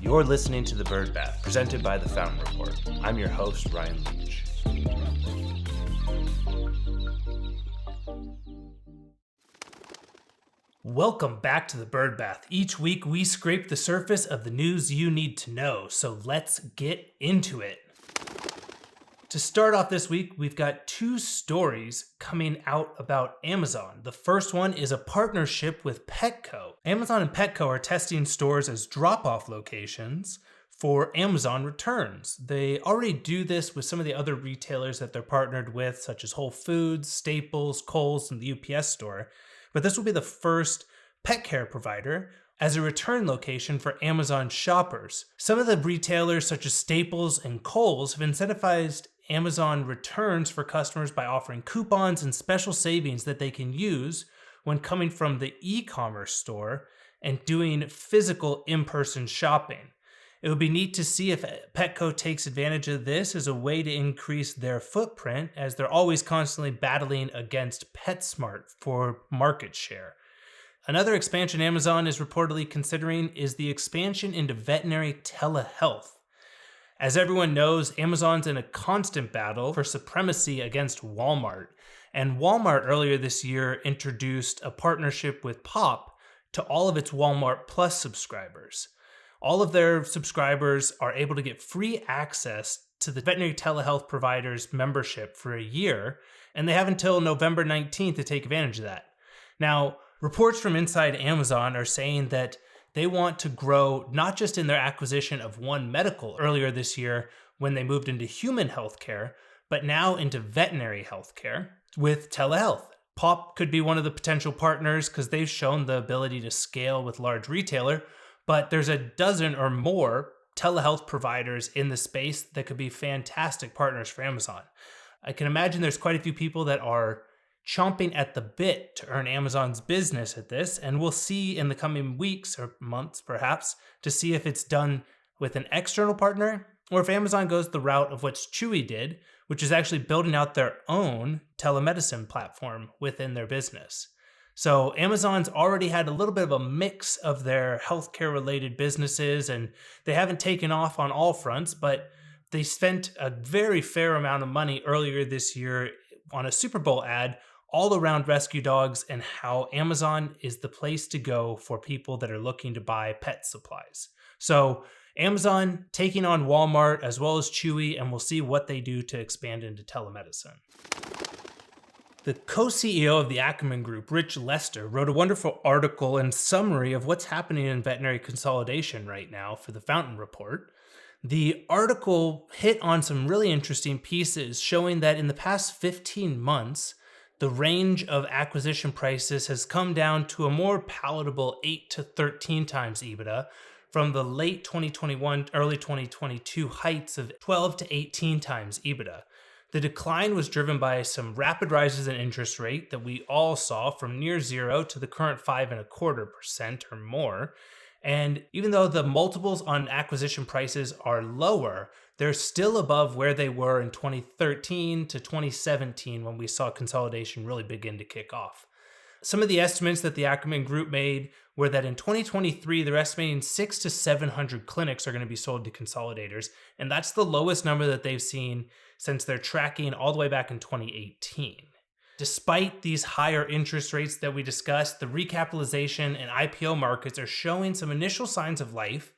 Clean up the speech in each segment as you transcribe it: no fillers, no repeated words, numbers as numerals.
You're listening to The Bird Bath, presented by The Fountain Report. I'm your host, Ryan Leach. Welcome back to The Bird Bath. Each week we scrape the surface of the news you need to know, so let's get into it. To start off this week, we've got two stories coming out about Amazon. The first one is a partnership with Petco. Amazon and Petco are testing stores as drop-off locations for Amazon returns. They already do this with some of the other retailers that they're partnered with, such as Whole Foods, Staples, Kohl's, and the UPS store. But this will be the first pet care provider as a return location for Amazon shoppers. Some of the retailers, such as Staples and Kohl's, have incentivized Amazon returns for customers by offering coupons and special savings that they can use when coming from the e-commerce store and doing physical in-person shopping. It would be neat to see if Petco takes advantage of this as a way to increase their footprint, as they're always constantly battling against PetSmart for market share. Another expansion Amazon is reportedly considering is the expansion into veterinary telehealth. As everyone knows, Amazon's in a constant battle for supremacy against Walmart. And Walmart earlier this year introduced a partnership with Pups to all of its Walmart Plus subscribers. All of their subscribers are able to get free access to the veterinary telehealth provider's membership for a year, and they have until November 19th to take advantage of that. Now, reports from inside Amazon are saying that they want to grow not just in their acquisition of One Medical earlier this year when they moved into human healthcare, but now into veterinary healthcare with telehealth. Pop could be one of the potential partners because they've shown the ability to scale with large retailer, but there's a dozen or more telehealth providers in the space that could be fantastic partners for Amazon. I can imagine there's quite a few people that are chomping at the bit to earn Amazon's business at this, and we'll see in the coming weeks or months perhaps to see if it's done with an external partner or if Amazon goes the route of what Chewy did, which is actually building out their own telemedicine platform within their business. So Amazon's already had a little bit of a mix of their healthcare related businesses, and they haven't taken off on all fronts, but they spent a very fair amount of money earlier this year on a Super Bowl ad all around rescue dogs and how Amazon is the place to go for people that are looking to buy pet supplies. So Amazon taking on Walmart as well as Chewy, and we'll see what they do to expand into telemedicine. The co-CEO of the Ackerman Group, Rich Lester, wrote a wonderful article and summary of what's happening in veterinary consolidation right now for the Fountain Report. The article hit on some really interesting pieces showing that in the past 15 months, the range of acquisition prices has come down to a more palatable 8 to 13 times EBITDA from the late 2021, early 2022 heights of 12 to 18 times EBITDA. The decline was driven by some rapid rises in interest rate that we all saw from near zero to the current 5.25% or more. And even though the multiples on acquisition prices are lower, they're still above where they were in 2013 to 2017 when we saw consolidation really begin to kick off. Some of the estimates that the Ackerman Group made were that in 2023, they're estimating 600 to 700 clinics are going to be sold to consolidators, and that's the lowest number that they've seen since they're tracking all the way back in 2018. Despite these higher interest rates that we discussed, the recapitalization and IPO markets are showing some initial signs of life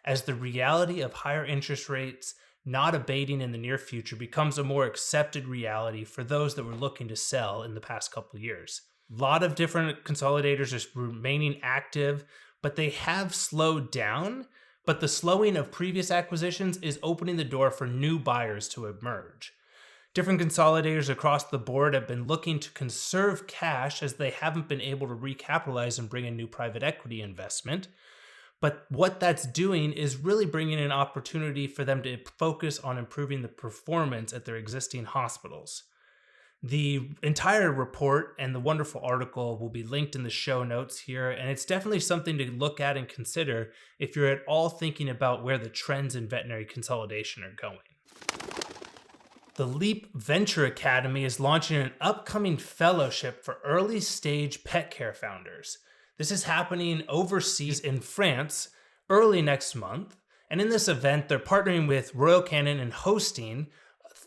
as the reality of higher interest rates not abating in the near future becomes a more accepted reality for those that were looking to sell in the past couple of years. A lot of different consolidators are remaining active, but they have slowed down. But the slowing of previous acquisitions is opening the door for new buyers to emerge. Different consolidators across the board have been looking to conserve cash as they haven't been able to recapitalize and bring in new private equity investment. But what that's doing is really bringing an opportunity for them to focus on improving the performance at their existing hospitals. The entire report and the wonderful article will be linked in the show notes here, and it's definitely something to look at and consider if you're at all thinking about where the trends in veterinary consolidation are going. The Leap Venture Academy is launching an upcoming fellowship for early stage pet care founders. This is happening overseas in France early next month, And in this event, they're partnering with Royal Canin and hosting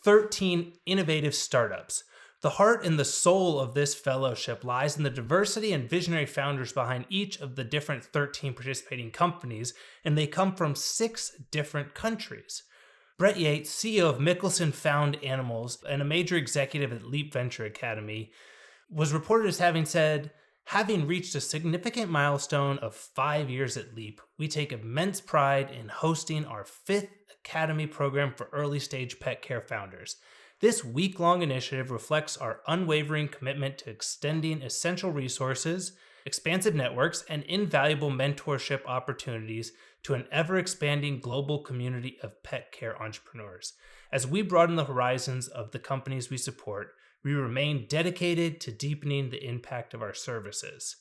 13 innovative startups. The heart and the soul of this fellowship lies in the diversity and visionary founders behind each of the different 13 participating companies, and they come from 6 different countries. Brett Yates, CEO of Mickelson Found Animals and a major executive at Leap Venture Academy, was reported as having said, "Having reached a significant milestone of 5 years at Leap, we take immense pride in hosting our 5th Academy program for early-stage pet care founders. This week-long initiative reflects our unwavering commitment to extending essential resources, expansive networks, and invaluable mentorship opportunities to an ever-expanding global community of pet care entrepreneurs. As we broaden the horizons of the companies we support, we remain dedicated to deepening the impact of our services."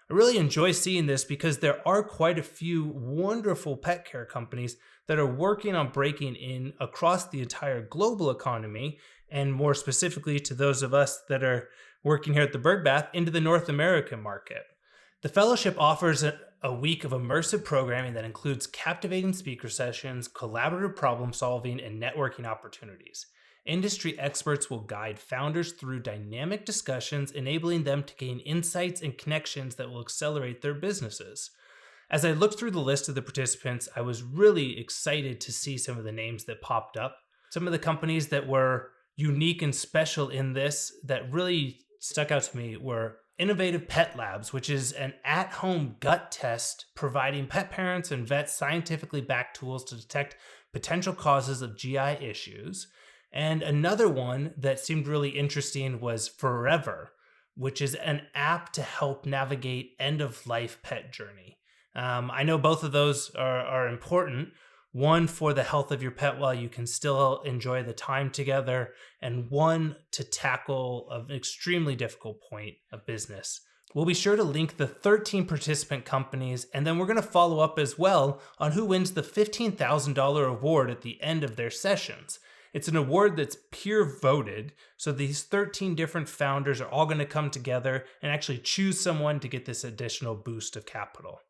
I really enjoy seeing this because there are quite a few wonderful pet care companies that are working on breaking in across the entire global economy, and more specifically to those of us that are working here at the Bird Bath, into the North American market. The fellowship offers a week of immersive programming that includes captivating speaker sessions, collaborative problem solving, and networking opportunities. Industry experts will guide founders through dynamic discussions, enabling them to gain insights and connections that will accelerate their businesses. As I looked through the list of the participants, I was really excited to see some of the names that popped up. Some of the companies that were unique and special in this that really stuck out to me were Innovative Pet Labs, which is an at-home gut test providing pet parents and vets scientifically backed tools to detect potential causes of GI issues. And another one that seemed really interesting was Forever, which is an app to help navigate end-of-life pet journey. I know both of those are important. One for the health of your pet while you can still enjoy the time together, and one to tackle an extremely difficult point of business. We'll be sure to link the 13 participant companies, and then we're going to follow up as well on who wins the $15,000 award at the end of their sessions. It's an award that's peer voted, so these 13 different founders are all going to come together and actually choose someone to get this additional boost of capital.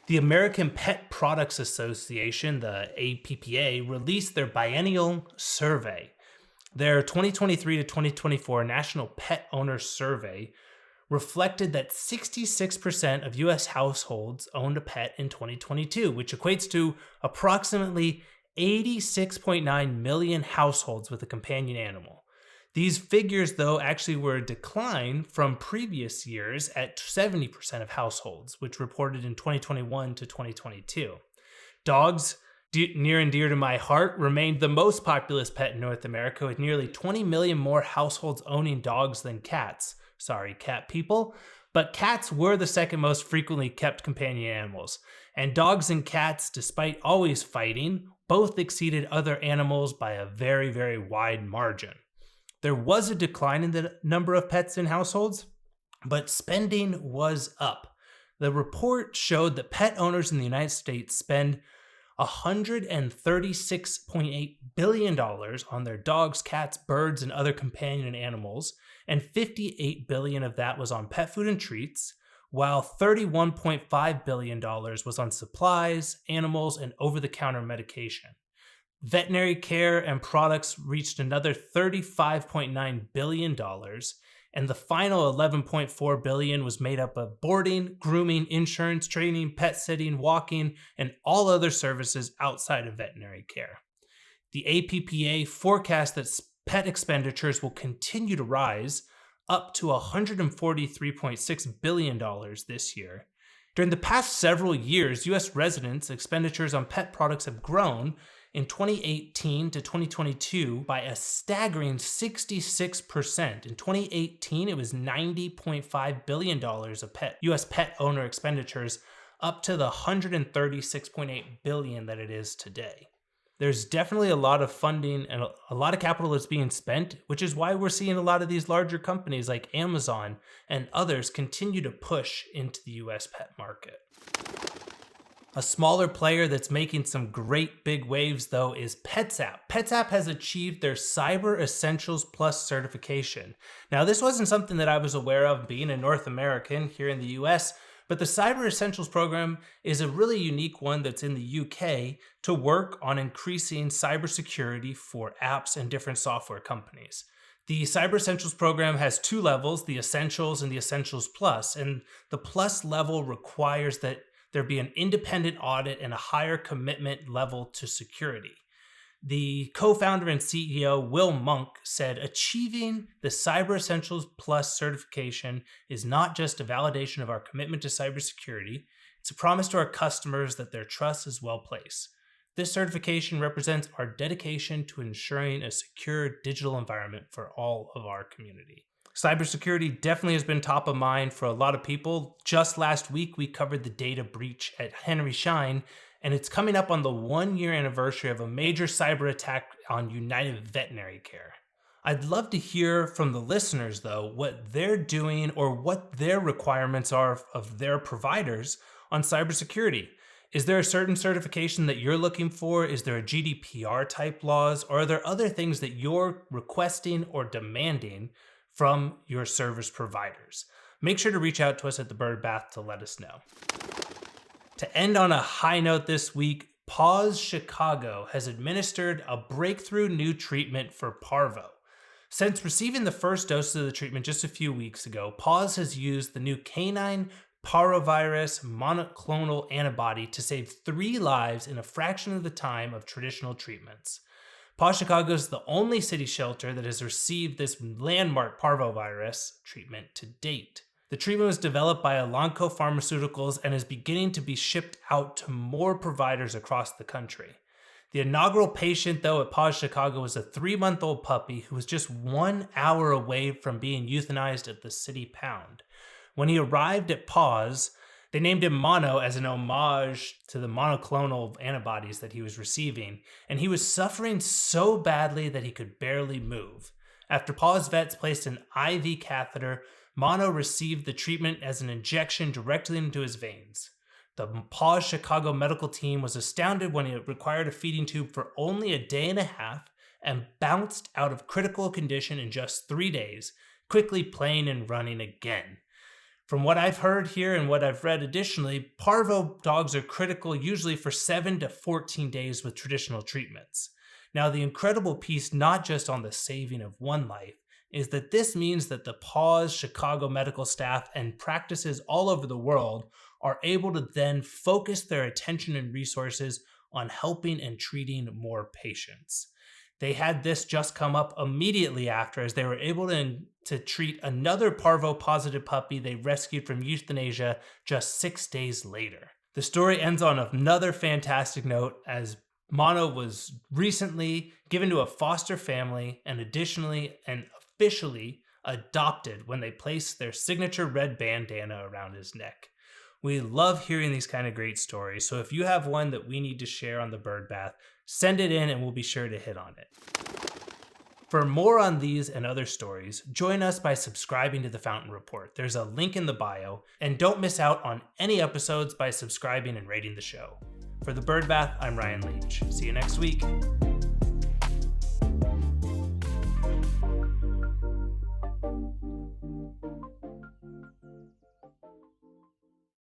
The American Pet Products Association, the APPA, released their biennial survey. Their 2023 to 2024 National Pet Owner Survey reflected that 66% of U.S. households owned a pet in 2022, which equates to approximately 86.9 million households with a companion animal. These figures, though, actually were a decline from previous years at 70% of households, which reported in 2021 to 2022. Dogs, near and dear to my heart, remained the most populous pet in North America, with nearly 20 million more households owning dogs than cats. Sorry, cat people. But cats were the second most frequently kept companion animals. And dogs and cats, despite always fighting, both exceeded other animals by a very, very wide margin. There was a decline in the number of pets in households, but spending was up. The report showed that pet owners in the United States spend $136.8 billion on their dogs, cats, birds, and other companion animals, and $58 billion of that was on pet food and treats, while $31.5 billion was on supplies, animals, and over-the-counter medication. Veterinary care and products reached another $35.9 billion, and the final $11.4 billion was made up of boarding, grooming, insurance, training, pet sitting, walking, and all other services outside of veterinary care. The APPA forecasts that pet expenditures will continue to rise up to $143.6 billion this year. During the past several years, U.S. residents' expenditures on pet products have grown in 2018 to 2022 by a staggering 66%. In 2018, it was $90.5 billion of U.S. pet owner expenditures, up to the $136.8 billion that it is today. There's definitely a lot of funding and a lot of capital that's being spent, which is why we're seeing a lot of these larger companies like Amazon and others continue to push into the U.S. pet market. A smaller player that's making some great big waves, though, is PetsApp. PetsApp has achieved their Cyber Essentials Plus certification. Now, this wasn't something that I was aware of being a North American here in the US, But the Cyber Essentials program is a really unique one that's in the UK to work on increasing cybersecurity for apps and different software companies. The Cyber Essentials program has 2 levels, the Essentials and the Essentials Plus, and the Plus level requires that there be an independent audit and a higher commitment level to security. The co-founder and CEO, Will Monk, said achieving the Cyber Essentials Plus certification is not just a validation of our commitment to cybersecurity, it's a promise to our customers that their trust is well placed. This certification represents our dedication to ensuring a secure digital environment for all of our community. Cybersecurity definitely has been top of mind for a lot of people. Just last week, we covered the data breach at Henry Schein, and it's coming up on the 1-year anniversary of a major cyber attack on United Veterinary Care. I'd love to hear from the listeners, though, what they're doing or what their requirements are of their providers on cybersecurity. Is there a certain certification that you're looking for? Is there a GDPR type laws? Or are there other things that you're requesting or demanding from your service providers? Make sure to reach out to us at the Bird Bath to let us know. To end on a high note this week, Paws Chicago has administered a breakthrough new treatment for parvo. Since receiving the first dose of the treatment just a few weeks ago, Paws has used the new canine parvovirus monoclonal antibody to save 3 lives in a fraction of the time of traditional treatments. Paws Chicago is the only city shelter that has received this landmark parvovirus treatment to date. The treatment was developed by Elanco Pharmaceuticals and is beginning to be shipped out to more providers across the country. The inaugural patient, though, at Paws Chicago was a 3-month-old puppy who was just 1 hour away from being euthanized at the city pound. When he arrived at Paws, they named him Mono as an homage to the monoclonal antibodies that he was receiving, and he was suffering so badly that he could barely move. After Paws vets placed an IV catheter, Mono received the treatment as an injection directly into his veins. The Paws Chicago medical team was astounded when it required a feeding tube for only a day and a half and bounced out of critical condition in just 3 days, quickly playing and running again. From what I've heard here and what I've read additionally, parvo dogs are critical usually for 7 to 14 days with traditional treatments. Now, the incredible piece, not just on the saving of 1 life, is that this means that the Paws Chicago medical staff and practices all over the world are able to then focus their attention and resources on helping and treating more patients. They had this just come up immediately after, as they were able to treat another parvo-positive puppy they rescued from euthanasia just 6 days later. The story ends on another fantastic note, as Mono was recently given to a foster family and additionally and officially adopted when they placed their signature red bandana around his neck. We love hearing these kind of great stories, so if you have one that we need to share on the Bird Bath, send it in and we'll be sure to hit on it. For more on these and other stories, join us by subscribing to the Fountain Report. There's a link in the bio, and don't miss out on any episodes by subscribing and rating the show. For the Bird Bath, I'm Ryan Leach. See you next week.